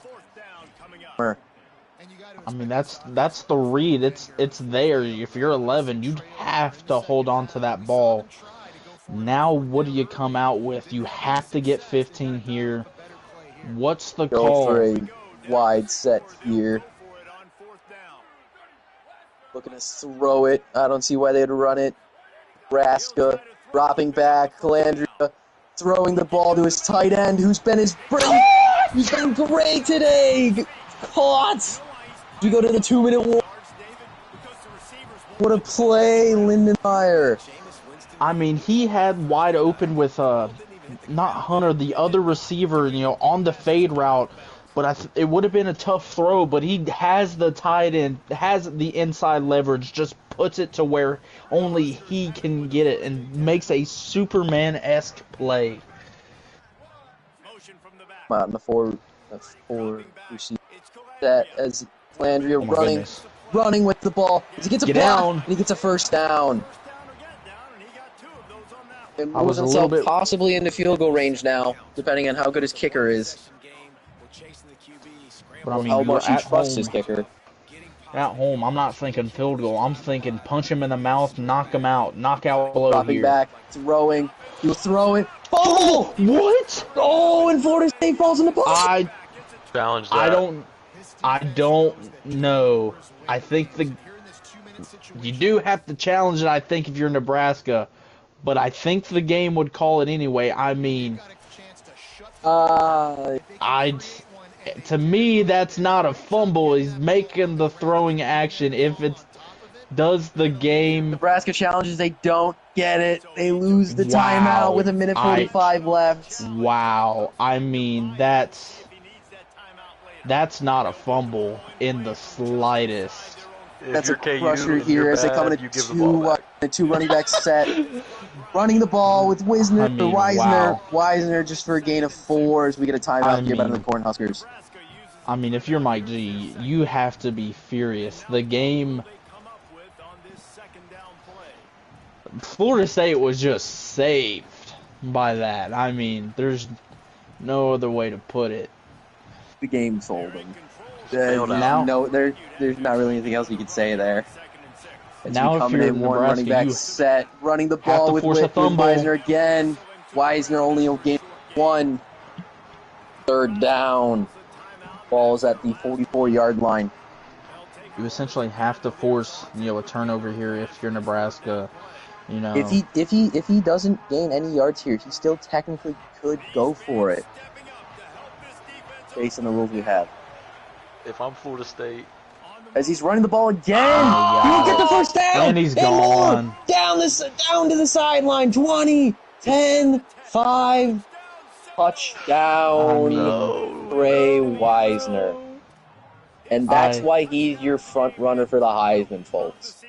Speaker 3: I mean, that's the read. It's there. If you're 11, you'd have to hold on to that ball. Now, what do you come out with? You have to get 15 here. What's the call?
Speaker 1: Go for a wide set here. Looking to throw it. I don't see why they'd run it. Nebraska dropping back. Calandria throwing the ball to his tight end, who's been great today. Caught. We go to the 2-minute warning. What a play, Lindenmeyer.
Speaker 3: I mean, he had wide open with not Hunter, the other receiver, on the fade route. But it would have been a tough throw, but he has the tight end, has the inside leverage, just puts it to where only he can get it and makes a Superman-esque play.
Speaker 1: Out in the 4 receiver set as Landry running with the ball. He gets a block, and he gets a first down. It
Speaker 3: I was
Speaker 1: moves
Speaker 3: a little
Speaker 1: himself
Speaker 3: bit,
Speaker 1: possibly into field goal range now, depending on how good his kicker is.
Speaker 3: but I
Speaker 1: Or
Speaker 3: mean,
Speaker 1: how
Speaker 3: you're
Speaker 1: much he
Speaker 3: at
Speaker 1: trusts his
Speaker 3: home.
Speaker 1: kicker.
Speaker 3: At home, I'm not thinking field goal. I'm thinking punch him in the mouth, knock him out, knockout blow
Speaker 1: Dropping
Speaker 3: here.
Speaker 1: back, throwing. He'll throw it. Fumble!
Speaker 3: What?
Speaker 1: Oh, and Florida State falls in the pocket.
Speaker 2: Challenge
Speaker 3: I
Speaker 2: that.
Speaker 3: don't know. I think you do have to challenge it. I think if you're Nebraska, but I think the game would call it anyway. I mean, to me, that's not a fumble. He's making the throwing action. If it does the game,
Speaker 1: Nebraska challenges, they don't get it. They lose the
Speaker 3: wow,
Speaker 1: timeout with a minute 45 left.
Speaker 3: Wow, I mean that's not a fumble in the slightest.
Speaker 1: That's a crusher here as they come in a two running back set. Running the ball with Wisner,
Speaker 3: I mean,
Speaker 1: Weisner.
Speaker 3: wow.
Speaker 1: Weisner just for a gain of 4 as we get a timeout here by the Cornhuskers.
Speaker 3: I mean, if you're Mike G, you have to be furious. The game, Florida State was just saved by that. I mean, there's no other way to put it.
Speaker 1: The game sold them.
Speaker 2: Bailed out.
Speaker 3: Now,
Speaker 1: there's not really anything else you could say there. As
Speaker 3: now
Speaker 1: we
Speaker 3: if
Speaker 1: come
Speaker 3: you're
Speaker 1: in one running back
Speaker 3: Nebraska,
Speaker 1: set, running the
Speaker 3: have
Speaker 1: ball
Speaker 3: to
Speaker 1: with
Speaker 3: force a fumble.
Speaker 1: Weisner again. Weisner only a game 1. Third down. Ball's at the 44-yard line.
Speaker 3: you essentially have to force, a turnover here if you're Nebraska.
Speaker 1: If he doesn't gain any yards here, he still technically could go for it based on the rules we have.
Speaker 2: If I'm Florida State,
Speaker 1: As he's running the ball again,
Speaker 3: Oh,
Speaker 1: he will
Speaker 3: yeah.
Speaker 1: get the first down.
Speaker 3: And he's gone.
Speaker 1: More. Down to the sideline. 20, 10, 5. Touchdown. Trey Weisner. And that's why he's your front runner for the Heisman, folks.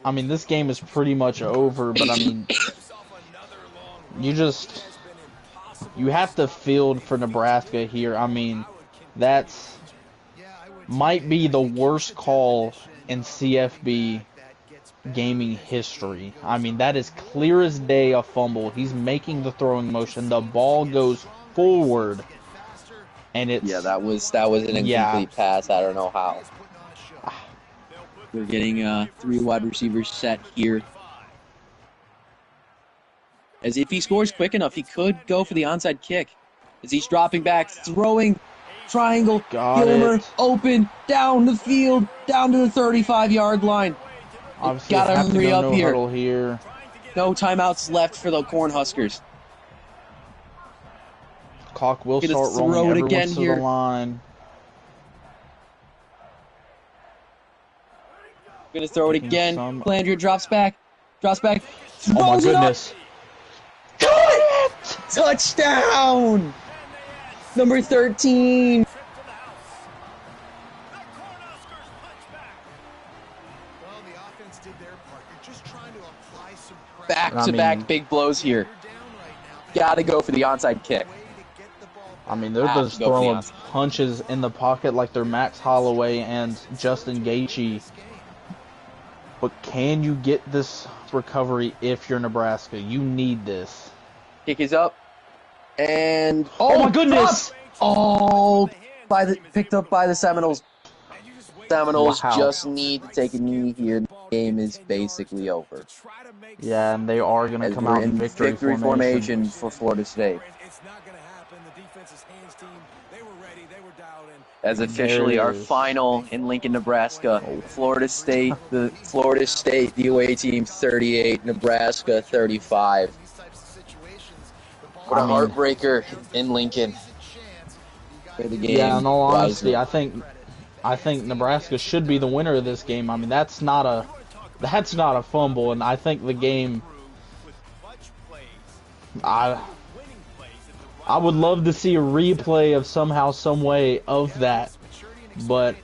Speaker 3: I mean, this game is pretty much over, but I mean, you have to field for Nebraska here. I mean, that's might be the worst call in CFB gaming history. I mean, that is clear as day a fumble. He's making the throwing motion. The ball goes forward, and it's
Speaker 1: that was an incomplete pass. I don't know how. We're getting 3 wide receivers set here. As if he scores quick enough, he could go for the onside kick. As he's dropping back, throwing, triangle, Gilmer, open, down the field, down to the 35-yard line.
Speaker 3: Obviously,
Speaker 1: gotta
Speaker 3: have to
Speaker 1: hurry
Speaker 3: go
Speaker 1: up
Speaker 3: no
Speaker 1: here.
Speaker 3: huddle here.
Speaker 1: No timeouts left for the Cornhuskers.
Speaker 3: Clock will
Speaker 1: Gonna
Speaker 3: start
Speaker 1: throw
Speaker 3: rolling.
Speaker 1: it
Speaker 3: Everyone's
Speaker 1: again
Speaker 3: to
Speaker 1: here.
Speaker 3: the line.
Speaker 1: Gonna throw it again. Landry drops back.
Speaker 3: Oh my
Speaker 1: Throws it up.
Speaker 3: goodness.
Speaker 1: Got it! Touchdown! Number 13. Back-to-back big blows here. Gotta go for the onside kick.
Speaker 3: I mean, they're just throwing punches in the pocket like they're Max Holloway and Justin Gaethje. But can you get this recovery if you're Nebraska? You need this.
Speaker 1: Kick is up. And...
Speaker 3: Oh my goodness!
Speaker 1: Picked up by the Seminoles. Seminoles just need to take a knee here. The game is basically over.
Speaker 3: Yeah, and they are going to come out in victory
Speaker 1: formation for Florida State. As officially our final in Lincoln, Nebraska. Florida State, the away team, 38, Nebraska, 35. What a heartbreaker in Lincoln for the game.
Speaker 3: Yeah, in all honesty, I think Nebraska should be the winner of this game. I mean, that's not a fumble, and I think the game. I would love to see a replay of somehow, some way of that, but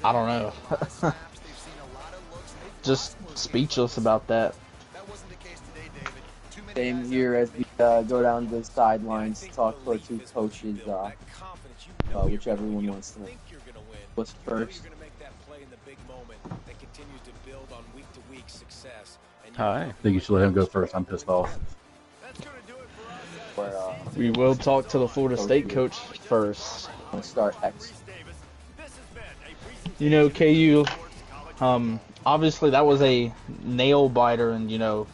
Speaker 3: I don't know. Just speechless about that.
Speaker 1: Same here as we go down to the sidelines, talk to our 2 coaches, whichever one wants to. What's first?
Speaker 4: Hi.
Speaker 7: I think you should let him go first. I'm pissed off.
Speaker 3: We will talk to the Florida State coach first.
Speaker 1: Let's start X.
Speaker 3: You know, KU, obviously that was a nail biter, and and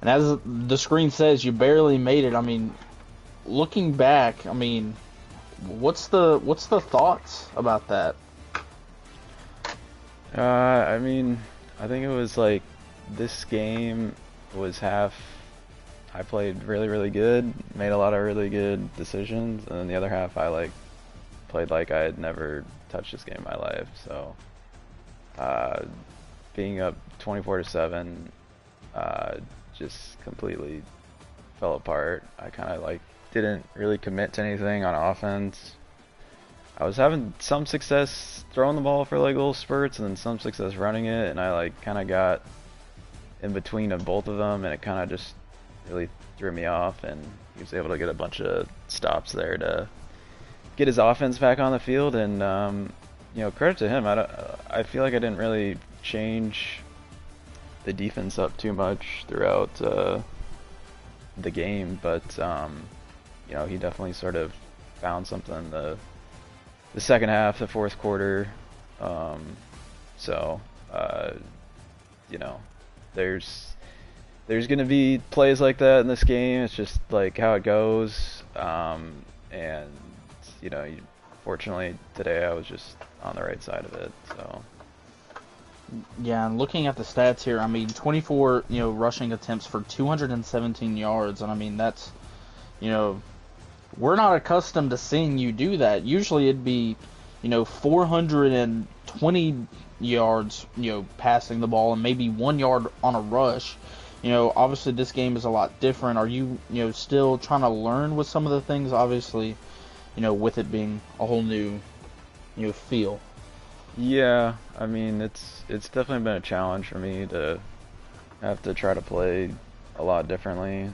Speaker 3: as the screen says, you barely made it. I mean, looking back, I mean, what's the thoughts about that?
Speaker 4: I mean, I think it was like this game was half. I played really, really good, made a lot of really good decisions, and then the other half I played like I had never touched this game in my life. So, being up 24-7, just completely fell apart. I kind of didn't really commit to anything on offense. I was having some success throwing the ball for little spurts, and then some success running it, and I kind of got in between of both of them, and it kind of just really threw me off. And he was able to get a bunch of stops there to get his offense back on the field, and credit to him. I feel like I didn't really change the defense up too much throughout the game, but he definitely sort of found something the second half, the fourth quarter. There's going to be plays like that in this game. It's just how it goes. And fortunately today I was just on the right side of it. So
Speaker 3: Yeah, and looking at the stats here, I mean, 24 rushing attempts for 217 yards, and I mean that's we're not accustomed to seeing you do that. Usually it'd be 420 yards passing the ball and maybe 1 yard on a rush. Obviously this game is a lot different. Are you still trying to learn with some of the things, obviously, with it being a whole new feel?
Speaker 4: yeah, I mean it's definitely been a challenge for me to have to try to play a lot differently.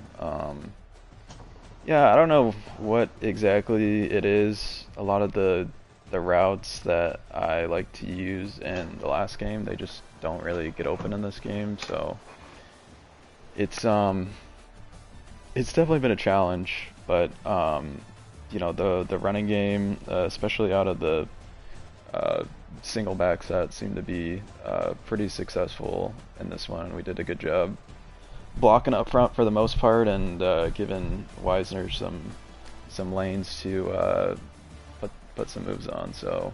Speaker 4: Yeah, I don't know what exactly it is. A lot of the routes that I like to use in the last game, they just don't really get open in this game. So it's definitely been a challenge. But the running game, especially out of the single back set, seemed to be pretty successful in this one. We did a good job blocking up front for the most part, and giving Wisner some lanes to put some moves on. So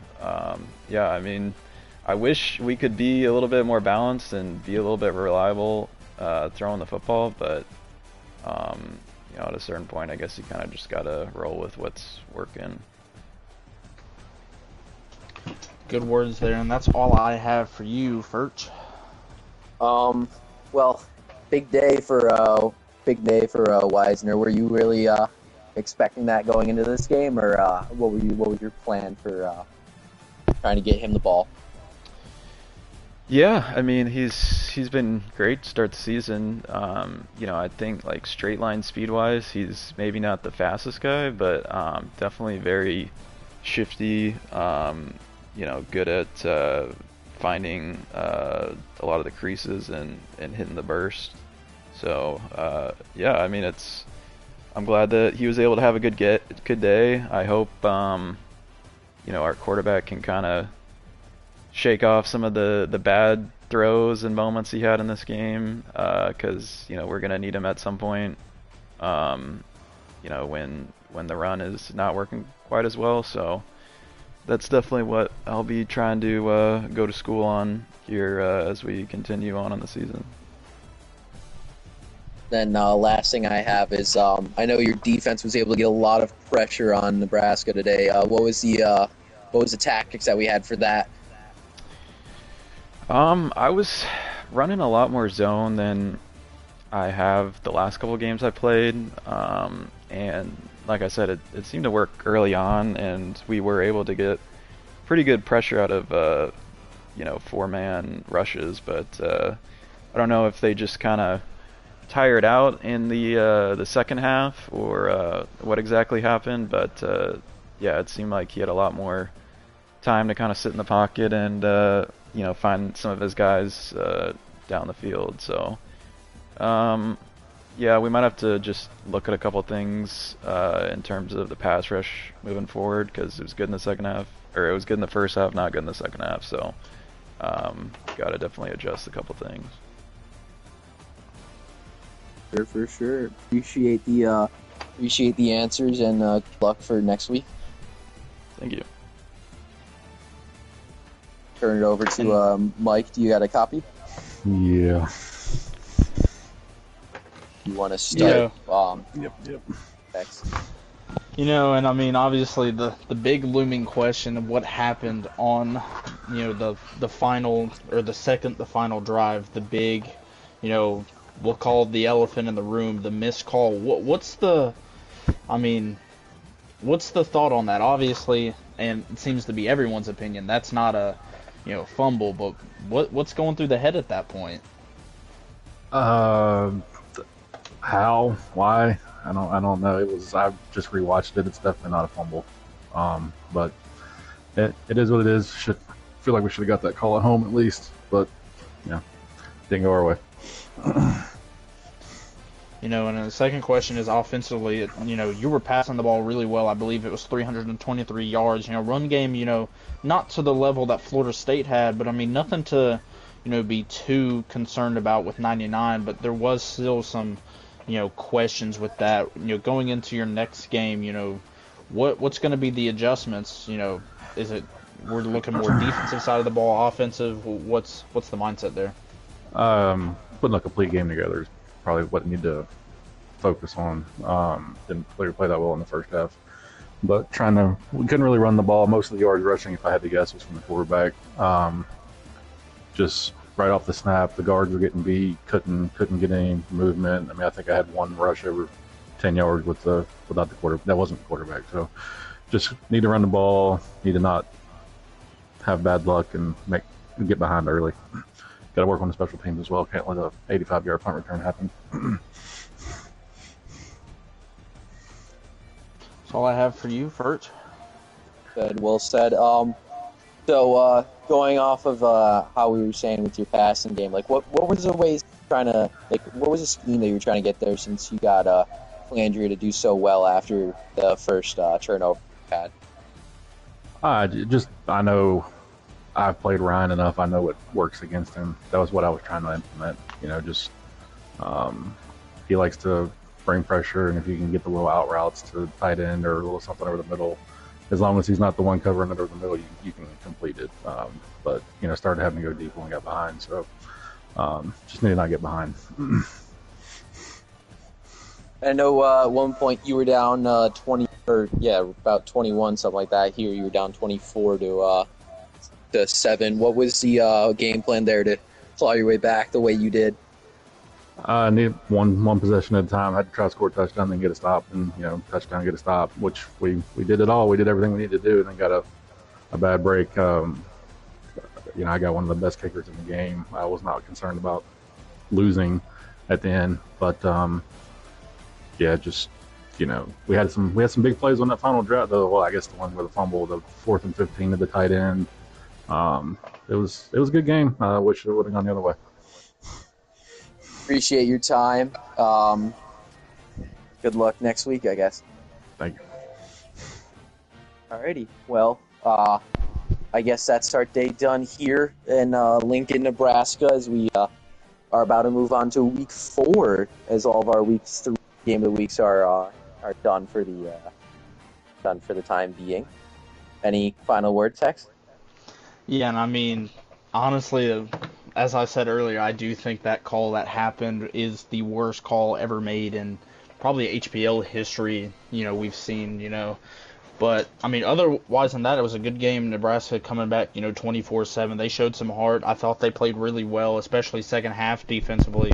Speaker 4: yeah, I mean, I wish we could be a little bit more balanced and be a little bit reliable throwing the football, but at a certain point I guess you kind of just gotta roll with what's working.
Speaker 3: Good words there, and that's all I have for you, Furch.
Speaker 1: Well, big day for Wisner. Were you really expecting that going into this game, or what was your plan for trying to get him the ball?
Speaker 4: Yeah, I mean he's been great to start the season. I think straight line speed wise, he's maybe not the fastest guy, but definitely very shifty. Good at finding a lot of the creases and hitting the burst. So yeah, I mean I'm glad that he was able to have a good day. I hope our quarterback can kind of shake off some of the bad throws and moments he had in this game, because we're gonna need him at some point. When the run is not working quite as well. So that's definitely what I'll be trying to go to school on here as we continue on in the season.
Speaker 1: Then last thing I have is I know your defense was able to get a lot of pressure on Nebraska today. What was the tactics that we had for that?
Speaker 4: I was running a lot more zone than I have the last couple of games I played, and like I said, it seemed to work early on, and we were able to get pretty good pressure out of four-man rushes. But I don't know if they just kind of tired out in the second half, or what exactly happened. But yeah, it seemed like he had a lot more time to kind of sit in the pocket and find some of his guys down the field. So, yeah, we might have to just look at a couple things in terms of the pass rush moving forward, because it was good in the second half, or it was good in the first half, not good in the second half. So, got to definitely adjust a couple things.
Speaker 1: For sure. Appreciate the answers, and good luck for next week.
Speaker 4: Thank you.
Speaker 1: Turn it over to Mike. Do you got a copy?
Speaker 7: Yeah.
Speaker 1: You want to start?
Speaker 7: Yep.
Speaker 1: Thanks.
Speaker 3: And I mean, obviously, the big looming question of what happened on, the final, or the final drive, the big, we'll call it the elephant in the room, the missed call. What's the thought on that? Obviously, and it seems to be everyone's opinion, that's not a, fumble, but what's going through the head at that point?
Speaker 7: How? Why? I don't know. I just rewatched it. It's definitely not a fumble. But it is what it is. Feel like we should have got that call at home at least, but didn't go our way.
Speaker 3: And the second question is offensively, you were passing the ball really well. I believe it was 323 yards. Run game, not to the level that Florida State had, but I mean, nothing to, be too concerned about with 99, but there was still some, questions with that. Going into your next game, what's going to be the adjustments? Is it we're looking more defensive side of the ball, offensive? What's the mindset there?
Speaker 7: Putting a complete game together is probably what I need to focus on. Didn't really play that well in the first half, but we couldn't really run the ball. Most of the yards rushing, if I had to guess, was from the quarterback. Just right off the snap, the guards were getting beat, couldn't get any movement. I mean, I think I had one rush over 10 yards without the quarterback. That wasn't the quarterback. So just need to run the ball, need to not have bad luck and get behind early. Got to work on the special teams as well. Can't let a 85-yard punt return happen.
Speaker 3: That's all I have for you, Fert.
Speaker 1: Good, well said. So going off of how we were saying with your passing game, like what was the ways what was the scheme that you were trying to get there, since you got Landry to do so well after the first turnover you had?
Speaker 7: I know I've played Ryan enough. I know what works against him. That was what I was trying to implement. He likes to bring pressure, and if you can get the little out routes to tight end or a little something over the middle, as long as he's not the one covering it over the middle, you can complete it. But started having to go deep when we got behind. So just need to not get behind.
Speaker 1: I know at one point you were down 20, about 21, something like that. Here you were down 24 to 7. What was the game plan there to claw your way back the way you did?
Speaker 7: I need one possession at a time. I had to try to score a touchdown, then get a stop, and touchdown, get a stop, which we did it all. We did everything we needed to do, and then got a bad break. I got one of the best kickers in the game. I was not concerned about losing at the end, but we had some big plays on that final drive. Though, well, I guess the one where the fumble, the 4th and 15 to the tight end. It was a good game. I wish it would have gone the other way.
Speaker 1: Appreciate your time. Good luck next week, I guess.
Speaker 7: Thank you.
Speaker 1: Alrighty. Well, I guess that's our day done here in Lincoln, Nebraska, as we are about to move on to week 4, as all of our weeks 3 game of the weeks are done for the time being. Any final words, Tex?
Speaker 3: Yeah, and I mean, honestly, as I said earlier, I do think that call that happened is the worst call ever made in probably HPL history, we've seen, But, I mean, otherwise than that, it was a good game. Nebraska coming back, 24-7. They showed some heart. I thought they played really well, especially second half defensively.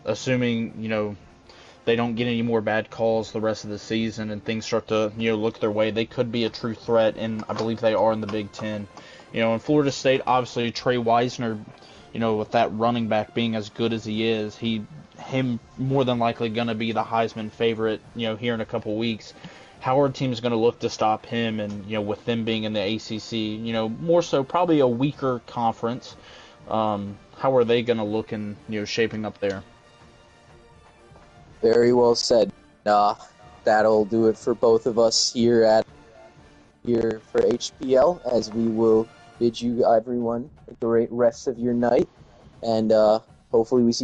Speaker 3: Assuming, they don't get any more bad calls the rest of the season and things start to, look their way, they could be a true threat, and I believe they are in the Big Ten. In Florida State, obviously, Trey Wisner, with that running back being as good as he is, him more than likely going to be the Heisman favorite, here in a couple weeks. how are teams going to look to stop him? And, with them being in the ACC, more so probably a weaker conference, how are they going to look in, shaping up there?
Speaker 1: Very well said. That'll do it for both of us here for HPL, as we will bid you everyone a great rest of your night, and hopefully we see